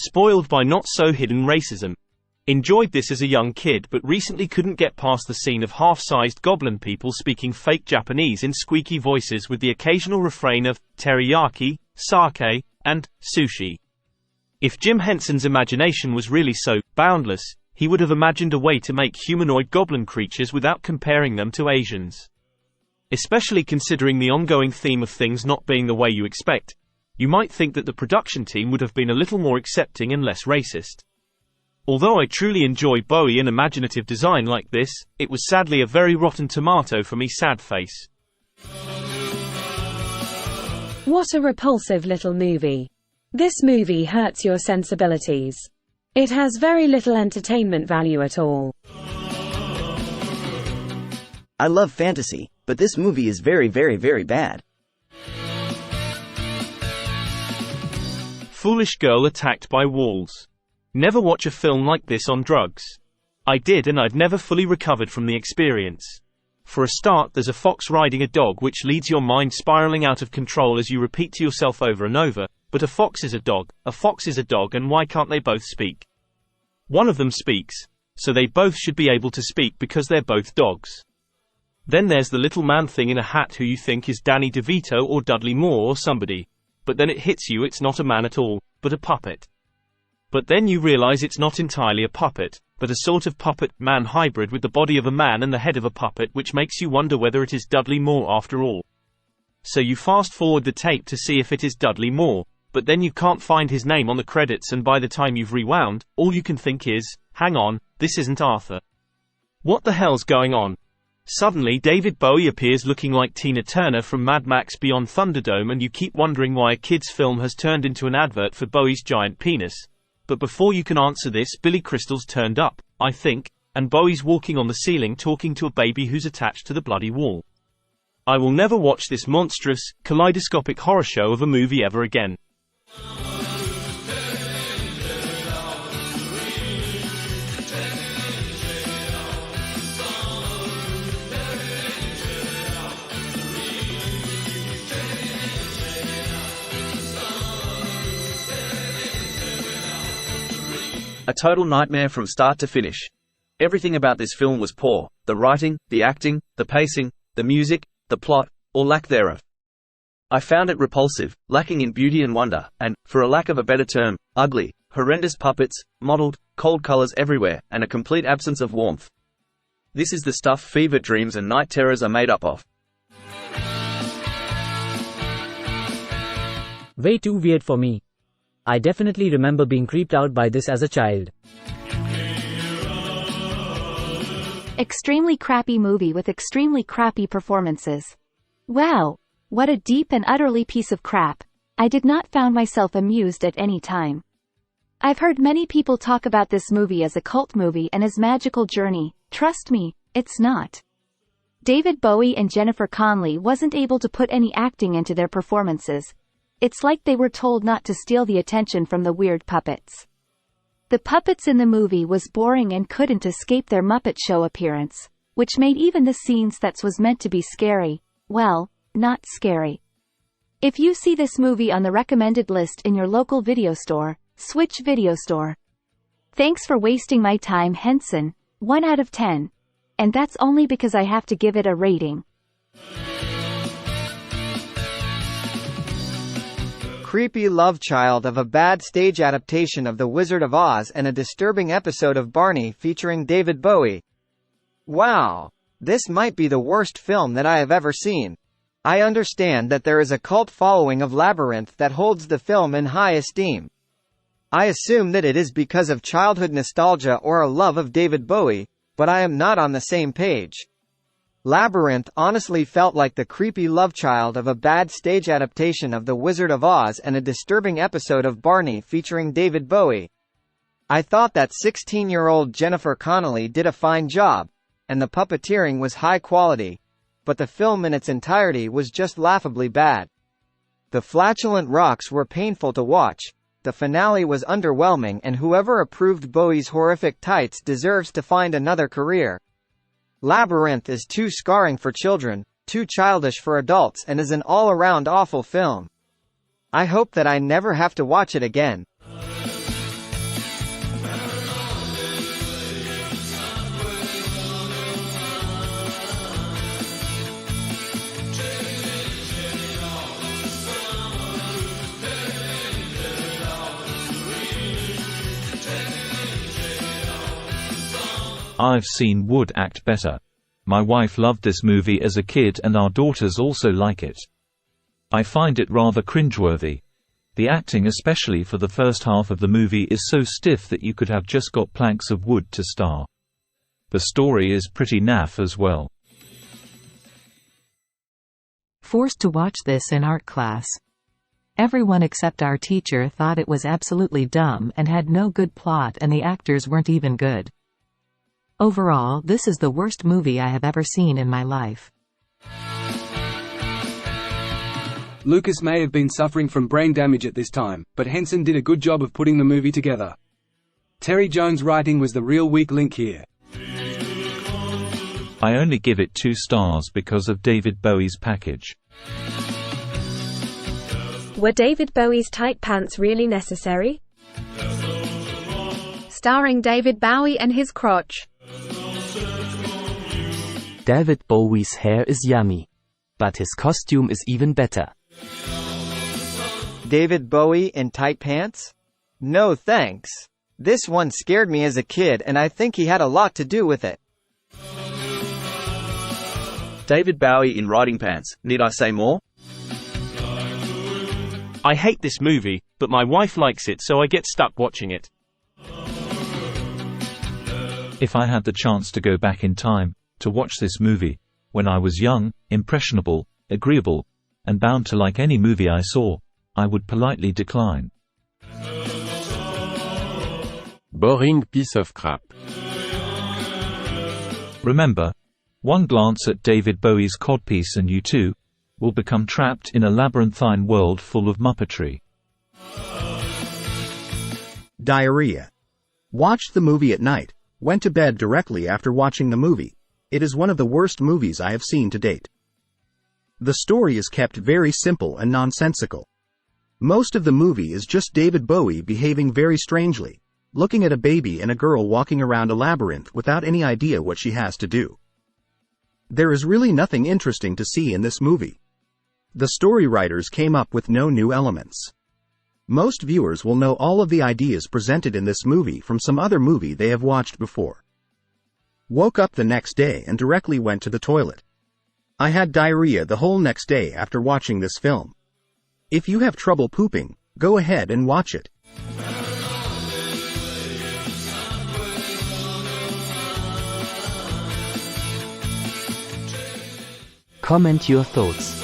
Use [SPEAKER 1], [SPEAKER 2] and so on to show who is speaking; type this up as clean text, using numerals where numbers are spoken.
[SPEAKER 1] Spoiled by not-so-hidden racism. Enjoyed this as a young kid but recently couldn't get past the scene of half-sized goblin people speaking fake Japanese in squeaky voices with the occasional refrain of teriyaki, sake, and sushi. If Jim Henson's imagination was really so boundless, he would have imagined a way to make humanoid goblin creatures without comparing them to Asians. Especially considering the ongoing theme of things not being the way you expect, you might think that the production team would have been a little more accepting and less racist. Although I truly enjoy Bowie and imaginative design like this, it was sadly a very rotten tomato for me, sad face.
[SPEAKER 2] What a repulsive little movie. This movie hurts your sensibilities. It has very little entertainment value at all.
[SPEAKER 3] I love fantasy, but this movie is very, very, very bad.
[SPEAKER 1] Foolish girl attacked by walls. Never watch a film like this on drugs. I did, and I've never fully recovered from the experience. For a start, there's a fox riding a dog, which leads your mind spiraling out of control as you repeat to yourself over and over, but a fox is a dog, and why can't they both speak? One of them speaks, so they both should be able to speak because they're both dogs. Then there's the little man thing in a hat who you think is Danny DeVito or Dudley Moore or somebody, but then it hits you it's not a man at all, but a puppet. But then you realize it's not entirely a puppet, but a sort of puppet-man hybrid with the body of a man and the head of a puppet, which makes you wonder whether it is Dudley Moore after all. So you fast-forward the tape to see if it is Dudley Moore, but then you can't find his name on the credits, and by the time you've rewound, all you can think is, hang on, this isn't Arthur. What the hell's going on? Suddenly David Bowie appears looking like Tina Turner from Mad Max Beyond Thunderdome, and you keep wondering why a kid's film has turned into an advert for Bowie's giant penis. But before you can answer this, Billy Crystal's turned up, I think, and Bowie's walking on the ceiling talking to a baby who's attached to the bloody wall. I will never watch this monstrous, kaleidoscopic horror show of a movie ever again.
[SPEAKER 4] A total nightmare from start to finish. Everything about this film was poor: the writing, the acting, the pacing, the music, the plot, or lack thereof. I found it repulsive, lacking in beauty and wonder, and, for a lack of a better term, ugly. Horrendous puppets, mottled, cold colors everywhere, and a complete absence of warmth. This is the stuff fever dreams and night terrors are made up of.
[SPEAKER 5] Way too weird for me. I definitely remember being creeped out by this as a child.
[SPEAKER 6] Extremely crappy movie with extremely crappy performances. Wow, what a deep and utterly piece of crap. I did not found myself amused at any time. I've heard many people talk about this movie as a cult movie and as magical journey. Trust me, it's not. David Bowie and Jennifer Connelly wasn't able to put any acting into their performances. It's like they were told not to steal the attention from the weird puppets. The puppets in the movie was boring and couldn't escape their Muppet Show appearance, which made even the scenes that was meant to be scary, well, not scary. If you see this movie on the recommended list in your local video store, switch video store. Thanks for wasting my time, Henson. 1 out of 10. And that's only because I have to give it a rating.
[SPEAKER 7] Creepy love child of a bad stage adaptation of The Wizard of Oz and a disturbing episode of Barney featuring David Bowie. Wow! This might be the worst film that I have ever seen. I understand that there is a cult following of Labyrinth that holds the film in high esteem. I assume that it is because of childhood nostalgia or a love of David Bowie, but I am not on the same page. Labyrinth honestly felt like the creepy love child of a bad stage adaptation of The Wizard of Oz and a disturbing episode of Barney featuring David Bowie. I thought that 16-year-old Jennifer Connelly did a fine job, and the puppeteering was high quality, but the film in its entirety was just laughably bad. The flatulent rocks were painful to watch, the finale was underwhelming, and whoever approved Bowie's horrific tights deserves to find another career. Labyrinth is too scarring for children, too childish for adults, and is an all-around awful film. I hope that I never have to watch it again.
[SPEAKER 8] I've seen Wood act better. My wife loved this movie as a kid and our daughters also like it. I find it rather cringeworthy. The acting, especially for the first half of the movie, is so stiff that you could have just got planks of wood to star. The story is pretty naff as well.
[SPEAKER 9] Forced to watch this in art class. Everyone except our teacher thought it was absolutely dumb and had no good plot, and the actors weren't even good. Overall, this is the worst movie I have ever seen in my life.
[SPEAKER 10] Lucas may have been suffering from brain damage at this time, but Henson did a good job of putting the movie together. Terry Jones' writing was the real weak link here.
[SPEAKER 8] I only give it 2 stars because of David Bowie's package.
[SPEAKER 2] Were David Bowie's tight pants really necessary?
[SPEAKER 6] Starring David Bowie and his crotch.
[SPEAKER 11] David Bowie's hair is yummy, but his costume is even better.
[SPEAKER 7] David Bowie in tight pants? No thanks. This one scared me as a kid, and I think he had a lot to do with it.
[SPEAKER 4] David Bowie in riding pants, need I say more?
[SPEAKER 1] I hate this movie, but my wife likes it, so I get stuck watching it.
[SPEAKER 8] If I had the chance to go back in time, to watch this movie, when I was young, impressionable, agreeable, and bound to like any movie I saw, I would politely decline.
[SPEAKER 12] Boring piece of crap.
[SPEAKER 8] Remember, one glance at David Bowie's codpiece and you too will become trapped in a labyrinthine world full of muppetry.
[SPEAKER 13] Diarrhea. Watched the movie at night, went to bed directly after watching the movie. It is one of the worst movies I have seen to date. The story is kept very simple and nonsensical. Most of the movie is just David Bowie behaving very strangely, looking at a baby and a girl walking around a labyrinth without any idea what she has to do. There is really nothing interesting to see in this movie. The story writers came up with no new elements. Most viewers will know all of the ideas presented in this movie from some other movie they have watched before. Woke up the next day and directly went to the toilet. I had diarrhea the whole next day after watching this film. If you have trouble pooping, go ahead and watch it.
[SPEAKER 11] Comment your thoughts.